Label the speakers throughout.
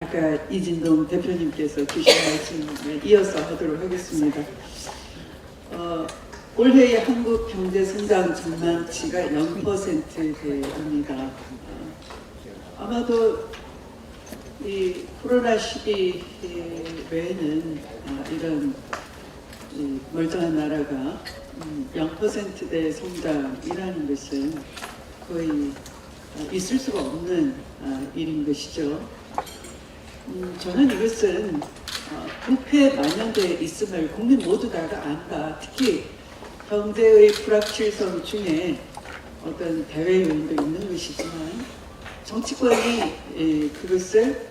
Speaker 1: 아까 이진동 대표님께서 주신 말씀에 이어서 하도록 하겠습니다. 올해의 한국 경제 성장 전망치가 0%대입니다. 아마도 이 코로나 시기 외에는 이런 멀쩡한 나라가 0%대 성장이라는 것은 거의 있을 수가 없는 일인 것이죠. 저는 이것은 부패 만연되어 있음을 국민 모두 다가 안다. 특히 경제의 불확실성 중에 어떤 대외 요인도 있는 것이지만 정치권이 그것을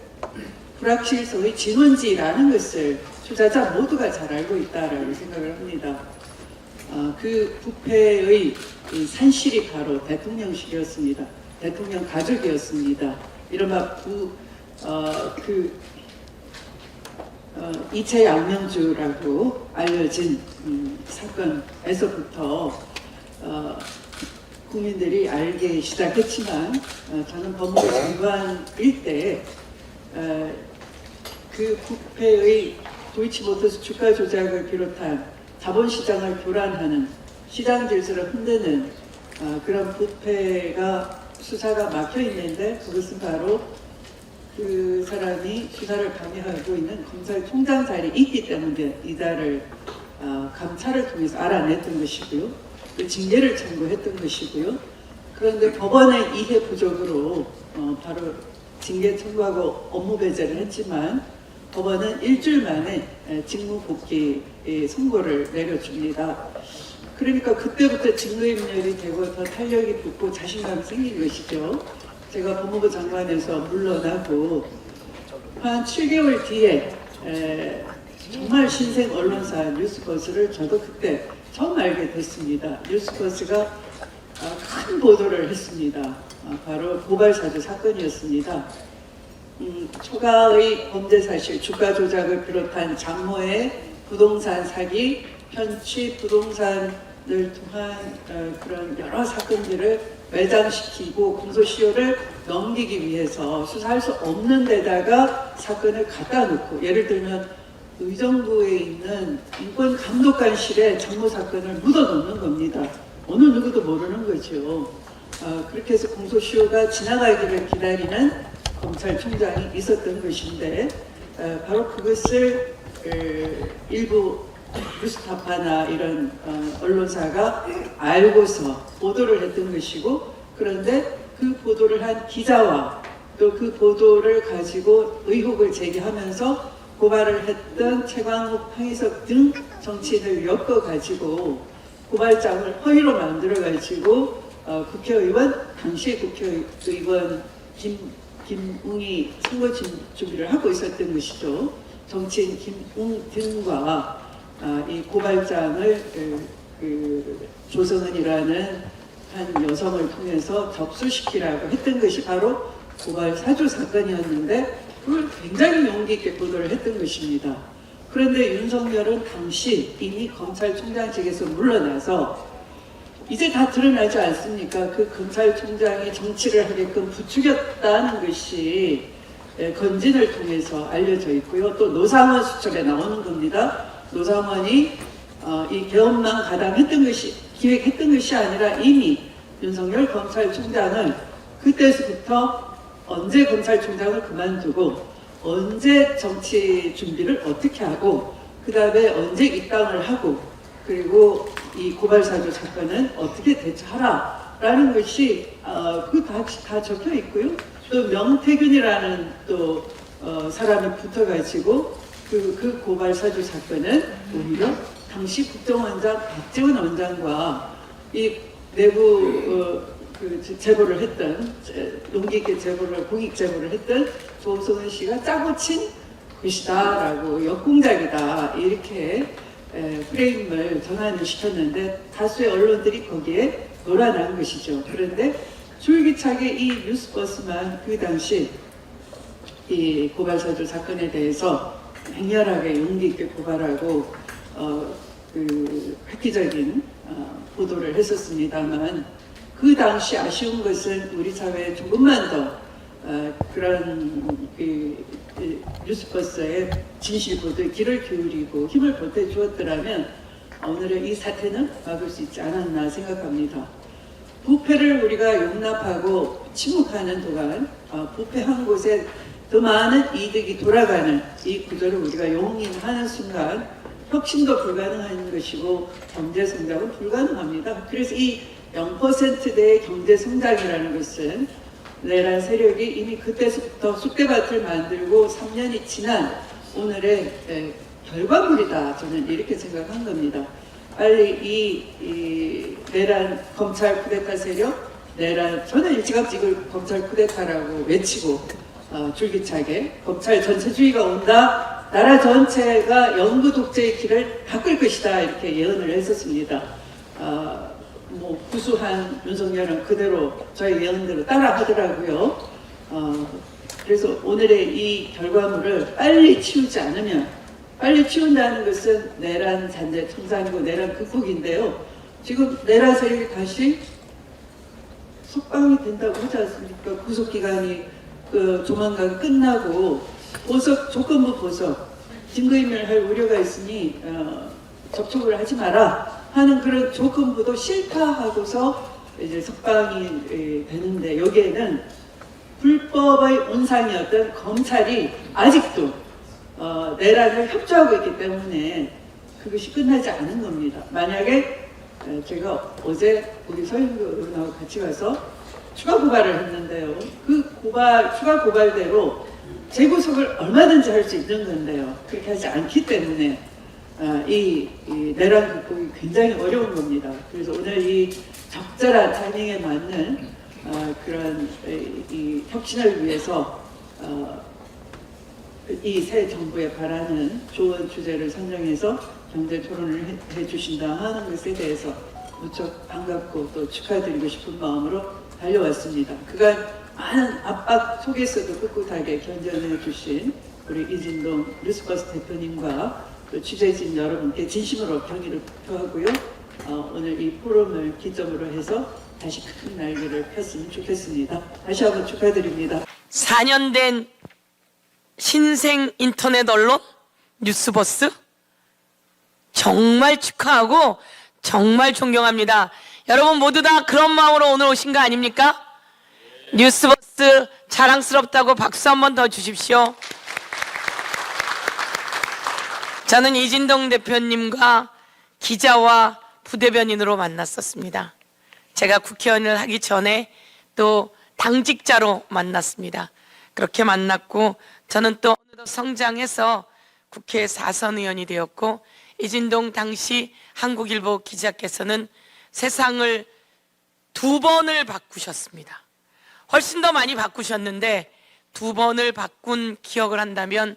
Speaker 1: 불확실성의 진원지라는 것을 투자자 모두가 잘 알고 있다라고 생각을 합니다. 그 부패의 산실이 바로 대통령실이었습니다. 대통령 가족이었습니다. 이른바 이채 양명주라고 알려진 사건에서부터 국민들이 알기 시작했지만 저는 법무부 장관일 때 그 부패의 도이치모터스 주가 조작을 비롯한 자본시장을 교란하는 시장 질서를 흔드는 그런 부패가 수사가 막혀 있는데 그것은 바로 그 사람이 수사를 방해하고 있는 검찰총장 자리에 있기 때문에 이달을 감찰을 통해서 알아냈던 것이고요. 또 징계를 청구했던 것이고요. 그런데 법원의 이해 부족으로 바로 징계 청구하고 업무 배제를 했지만 법원은 일주일 만에 직무 복귀 선고를 내려줍니다. 그러니까 그때부터 직무인멸이 되고 더 탄력이 붙고 자신감이 생긴 것이죠. 제가 법무부 장관에서 물러나고 한 7개월 뒤에 정말 신생 언론사 뉴스버스를 저도 그때 처음 알게 됐습니다. 뉴스버스가 큰 보도를 했습니다. 바로 고발사주 사건이었습니다. 초과의 범죄 사실, 주가 조작을 비롯한 장모의 부동산 사기, 편취 부동산을 통한 그런 여러 사건들을 매장시키고 공소시효를 넘기기 위해서 수사할 수 없는 데다가 사건을 갖다 놓고, 예를 들면 의정부에 있는 인권감독관실에 장모 사건을 묻어놓는 겁니다. 어느 누구도 모르는 거죠. 그렇게 해서 공소시효가 지나가기를 기다리는 검찰총장이 있었던 것인데 바로 그것을 일부 뉴스타파나 이런 언론사가 알고서 보도를 했던 것이고, 그런데 그 보도를 한 기자와 또 그 보도를 가지고 의혹을 제기하면서 고발을 했던 최광욱, 황희석 등 정치인을 엮어가지고 고발장을 허위로 만들어가지고 당시 국회의원 김웅이 선거 준비를 하고 있었던 것이죠. 정치인 김웅 등과 이 고발장을 조성은이라는 한 여성을 통해서 접수시키라고 했던 것이 바로 고발 사주 사건이었는데 그걸 굉장히 용기 있게 보도를 했던 것입니다. 그런데 윤석열은 당시 이미 검찰총장직에서 물러나서 이제 다 드러나지 않습니까? 그 검찰총장이 정치를 하게끔 부추겼다는 것이 건진을 통해서 알려져 있고요. 또 노상원 수첩에 나오는 겁니다. 노상원이 이 계엄만 가담했던 것이, 기획했던 것이 아니라 이미 윤석열 검찰총장은 그때서부터 언제 검찰총장을 그만두고 언제 정치 준비를 어떻게 하고 그 다음에 언제 입당을 하고 그리고 이 고발사주 사건은 어떻게 대처하라 라는 것이 다 적혀 있고요. 또 명태균이라는 또 사람이 붙어가지고 그 고발사주 사건은 오히려 당시 국정원장 박지원 원장과 이 내부 제보를 했던, 용기 있게 공익 제보를 했던 조성은 씨가 짜고 친 것이다라고, 역공작이다 이렇게 프레임을 전환을 시켰는데 다수의 언론들이 거기에 놀아난 것이죠. 그런데 줄기차게 이 뉴스버스만 그 당시 이 고발사주 사건에 대해서 맹렬하게 용기 있게 고발하고 획기적인 보도를 했었습니다만, 그 당시 아쉬운 것은 우리 사회에 조금만 더 그런 뉴스버스의 진실 보도에 귀를 기울이고 힘을 보태 주었더라면 오늘의 이 사태는 막을 수 있지 않았나 생각합니다. 부패를 우리가 용납하고 침묵하는 동안 부패한 곳에 더 많은 이득이 돌아가는 이 구조를 우리가 용인하는 순간 혁신도 불가능한 것이고 경제성장은 불가능합니다. 그래서 이 0%대의 경제성장이라는 것은 내란 세력이 이미 그때부터 쑥대밭을 만들고 3년이 지난 오늘의 결과물이다. 저는 이렇게 생각한 겁니다. 빨리 이 내란 검찰 쿠데타 세력, 저는 일찌감치 이걸 검찰 쿠데타라고 외치고 줄기차게 검찰 전체주의가 온다, 나라 전체가 영구 독재의 길을 바꿀 것이다 이렇게 예언을 했었습니다. 뭐 구수한 윤석열은 그대로 저희 예언대로 따라하더라고요. 그래서 오늘의 이 결과물을 빨리 치우지 않으면, 빨리 치운다는 것은 내란 잔재 청산이고 내란 극복인데요. 지금 내란 세력이 다시 석방이 된다고 하지 않습니까? 구속기간이 조만간 끝나고 조건부 보석, 증거인멸할 우려가 있으니 접촉을 하지 마라 하는 그런 조건부도 싫다 하고서 이제 석방이 되는데, 여기에는 불법의 온상이었던 검찰이 아직도 내란을 협조하고 있기 때문에 그것이 끝나지 않은 겁니다. 만약에 제가 어제 우리 서인구 의원하고 같이 가서 추가 고발을 했는데요. 그 추가 고발대로 재구속을 얼마든지 할 수 있는 건데요. 그렇게 하지 않기 때문에 이 내란 극복이 굉장히 어려운 겁니다. 그래서 오늘 이 적절한 타이밍에 맞는 그런 이 혁신을 위해서 이 새 정부에 바라는 좋은 주제를 선정해서 경제 토론을 해주신다 하는 것에 대해서 무척 반갑고 또 축하드리고 싶은 마음으로 달려왔습니다. 그간 많은 압박 속에서도 꿋꿋하게 견뎌내 주신 우리 이진동 뉴스버스 대표님과 또 취재진 여러분께 진심으로 경의를 표하고요. 오늘 이 포럼을 기점으로 해서 다시 큰 날개를 폈으면 좋겠습니다. 다시 한번 축하드립니다.
Speaker 2: 4년 된 신생 인터넷 언론 뉴스버스 정말 축하하고 정말 존경합니다. 여러분 모두 다 그런 마음으로 오늘 오신 거 아닙니까? 뉴스버스 자랑스럽다고 박수 한 번 더 주십시오. 저는 이진동 대표님과 기자와 부대변인으로 만났었습니다. 제가 국회의원을 하기 전에 또 당직자로 만났습니다. 그렇게 만났고 저는 또 어느덧 성장해서 국회 4선 의원이 되었고, 이진동 당시 한국일보 기자께서는 세상을 2번을 바꾸셨습니다. 훨씬 더 많이 바꾸셨는데 2번을 바꾼 기억을 한다면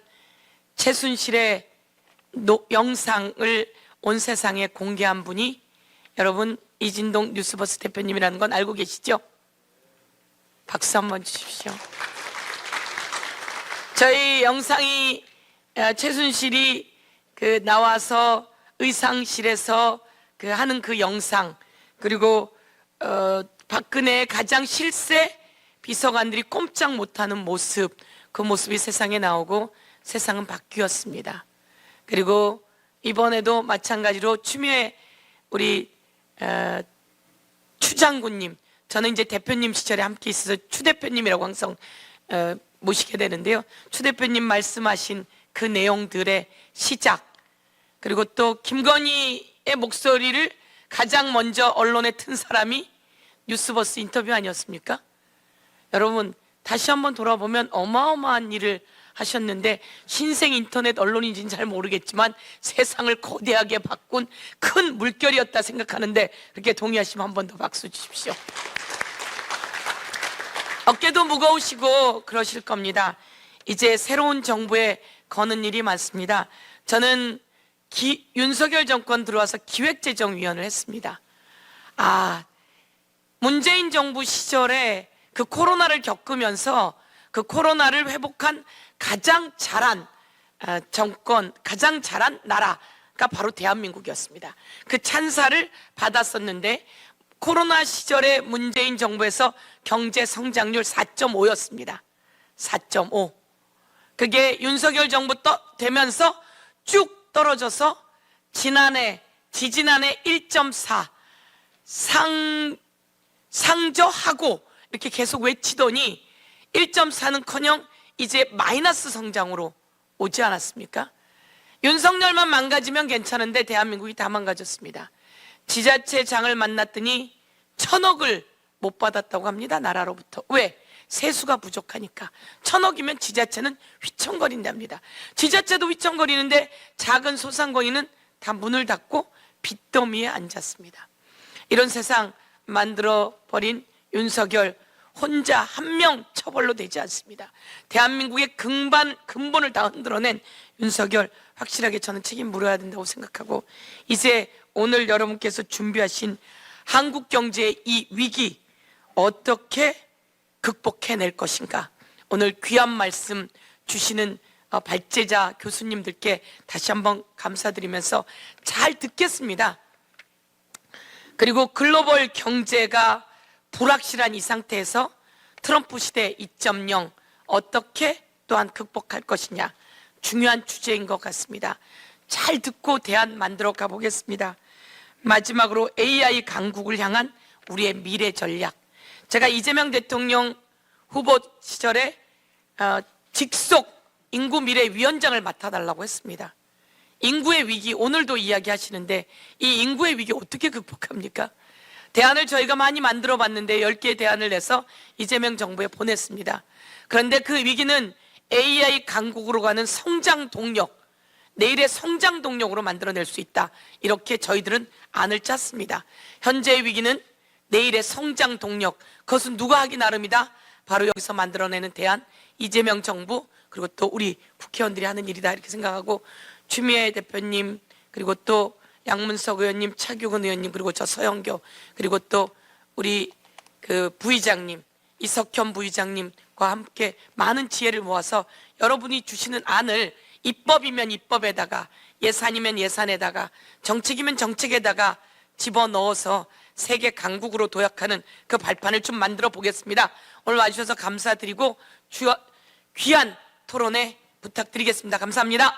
Speaker 2: 최순실의 영상을 온 세상에 공개한 분이 여러분 이진동 뉴스버스 대표님이라는 건 알고 계시죠? 박수 한번 주십시오. 저희 영상이 최순실이 나와서 의상실에서 하는 그 영상, 그리고 박근혜의 가장 실세 비서관들이 꼼짝 못하는 모습, 그 모습이 세상에 나오고 세상은 바뀌었습니다. 그리고 이번에도 마찬가지로 추미애 우리 추 장군님, 저는 이제 대표님 시절에 함께 있어서 추 대표님이라고 항상 모시게 되는데요. 추 대표님 말씀하신 그 내용들의 시작, 그리고 또 김건희의 목소리를 가장 먼저 언론에 튼 사람이 뉴스버스 인터뷰 아니었습니까? 여러분 다시 한번 돌아보면 어마어마한 일을 하셨는데, 신생 인터넷 언론인지는 잘 모르겠지만 세상을 거대하게 바꾼 큰 물결이었다 생각하는데, 그렇게 동의하시면 한 번 더 박수 주십시오. 어깨도 무거우시고 그러실 겁니다. 이제 새로운 정부에 거는 일이 많습니다. 저는 윤석열 정권 들어와서 기획재정위원을 했습니다. 문재인 정부 시절에 그 코로나를 겪으면서 그 코로나를 회복한 가장 잘한 정권, 가장 잘한 나라가 바로 대한민국이었습니다. 그 찬사를 받았었는데 코로나 시절에 문재인 정부에서 경제 성장률 4.5였습니다. 4.5. 그게 윤석열 정부 되면서 쭉 떨어져서 지지난해 1.4 상저하고 이렇게 계속 외치더니 1.4는커녕 이제 마이너스 성장으로 오지 않았습니까? 윤석열만 망가지면 괜찮은데 대한민국이 다 망가졌습니다. 지자체장을 만났더니 1,000억을 못 받았다고 합니다. 나라로부터. 왜? 세수가 부족하니까. 1,000억이면 지자체는 휘청거린답니다. 지자체도 휘청거리는데 작은 소상공인은 다 문을 닫고 빚더미에 앉았습니다. 이런 세상 만들어버린 윤석열 혼자 한 명 처벌로 되지 않습니다. 대한민국의 근본을 다 흔들어낸 윤석열 확실하게 저는 책임 물어야 된다고 생각하고, 이제 오늘 여러분께서 준비하신 한국 경제의 이 위기 어떻게 극복해낼 것인가, 오늘 귀한 말씀 주시는 발제자 교수님들께 다시 한번 감사드리면서 잘 듣겠습니다. 그리고 글로벌 경제가 불확실한 이 상태에서 트럼프 시대 2.0 어떻게 또한 극복할 것이냐, 중요한 주제인 것 같습니다. 잘 듣고 대안 만들어 가보겠습니다. 마지막으로 AI 강국을 향한 우리의 미래 전략. 제가 이재명 대통령 후보 시절에 직속 인구 미래 위원장을 맡아달라고 했습니다. 인구의 위기 오늘도 이야기하시는데 이 인구의 위기 어떻게 극복합니까? 대안을 저희가 많이 만들어 봤는데 10개의 대안을 내서 이재명 정부에 보냈습니다. 그런데 그 위기는 AI 강국으로 가는 성장 동력, 내일의 성장 동력으로 만들어낼 수 있다. 이렇게 저희들은 안을 짰습니다. 현재의 위기는 내일의 성장 동력, 그것은 누가 하기 나름이다. 바로 여기서 만들어내는 대안, 이재명 정부 그리고 또 우리 국회의원들이 하는 일이다 이렇게 생각하고, 추미애 대표님 그리고 또 양문석 의원님, 차규근 의원님 그리고 저 서영교 그리고 또 우리 그 부의장님 이석현 부의장님과 함께 많은 지혜를 모아서 여러분이 주시는 안을 입법이면 입법에다가 예산이면 예산에다가 정책이면 정책에다가 집어넣어서 세계 강국으로 도약하는 그 발판을 좀 만들어 보겠습니다. 오늘 와주셔서 감사드리고 귀한 토론회 부탁드리겠습니다. 감사합니다.